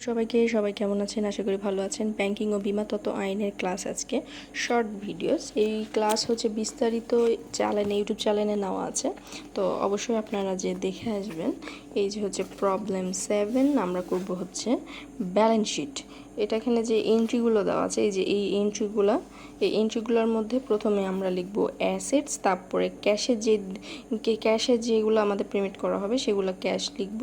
সবাই কেমন আছেন? আশা করি ভালো আছেন। ব্যাংকিং ও বীমা তত্ত্ব আইনের ক্লাস আজকে শর্ট ভিডিওস। এই ক্লাস হচ্ছে বিস্তারিত ইউটিউব চ্যানেলে নেওয়া আছে, তো অবশ্যই আপনারা যে দেখে আসবেন। এই যে হচ্ছে প্রবলেম 7 আমরা করব হচ্ছে ব্যালেন্স শিট। এটা এখানে যে এন্ট্রিগুলো দেওয়া আছে, এই যে এই এন্ট্রিগুলোর মধ্যে প্রথমে আমরা লিখব অ্যাসেটস, তারপরে ক্যাশে যেগুলো আমাদের পেমেন্ট করা হবে সেগুলো ক্যাশ লিখব,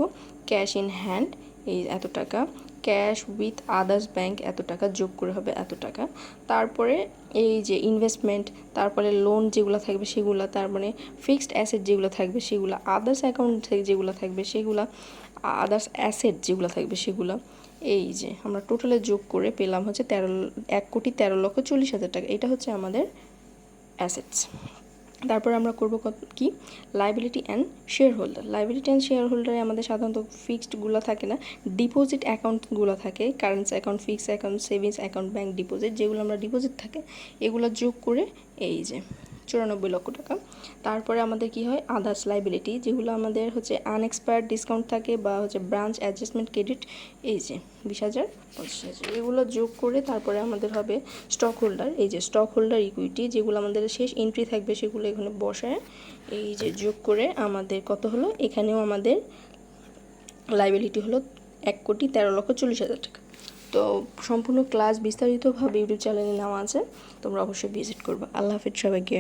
ক্যাশ ইন হ্যান্ড এই এত টাকা, ক্যাশ উইথ আদার্স ব্যাংক এত টাকা, যোগ করে হবে এত টাকা। তারপরে এই যে ইনভেস্টমেন্ট, তারপরে লোন যেগুলো থাকবে সেগুলো, তারপরে ফিক্সড অ্যাসেট যেগুলো থাকবে সেগুলো, আদার্স অ্যাকাউন্ট থেকে যেগুলো থাকবে সেগুলো, আদার্স অ্যাসেট যেগুলো থাকবে সেগুলো। এই যে আমরা টোটালে যোগ করে পেলাম হচ্ছে 1,13,40,00,000 টাকা। এটা হচ্ছে আমাদের অ্যাসেটস। তারপর আমরা করব কি, লাইবিলিটি অ্যান্ড শেয়ার হোল্ডারে আমাদের সাধারণত ফিক্সডগুলো থাকে না, ডিপোজিট অ্যাকাউন্টগুলো থাকে, current account, fixed account, savings account, bank deposit, যেগুলো আমরা ডিপোজিট থাকে এগুলো যোগ করে এই যে 94 লক্ষ টাকা। তারপরে আমাদের কি হয়, আদার্স লাইবিলিটি, যেগুলো আমাদের হচ্ছে আনএক্সপায়ার্ড ডিসকাউন্ট থাকে বা হচ্ছে ব্রাঞ্চ অ্যাডজাস্টমেন্ট ক্রেডিট, এই যে 20,000, 25,000, এগুলো যোগ করে তারপরে আমাদের হবে স্টক হোল্ডার। এই যে স্টক হোল্ডার ইকুইটি, যেগুলো আমাদের শেষ এন্ট্রি থাকবে সেগুলো এখানে বসায় এই যে যোগ করে আমাদের কত হলো, এখানেও আমাদের লাইবিলিটি হলো 1,13,40,00,000 টাকা। তো সম্পূর্ণ ক্লাস বিস্তারিতভাবে ইউটিউব চ্যানেলে নেওয়া আছে, তোমরা অবশ্যই ভিজিট করবে। আল্লাহ হাফেজ সবাইকে।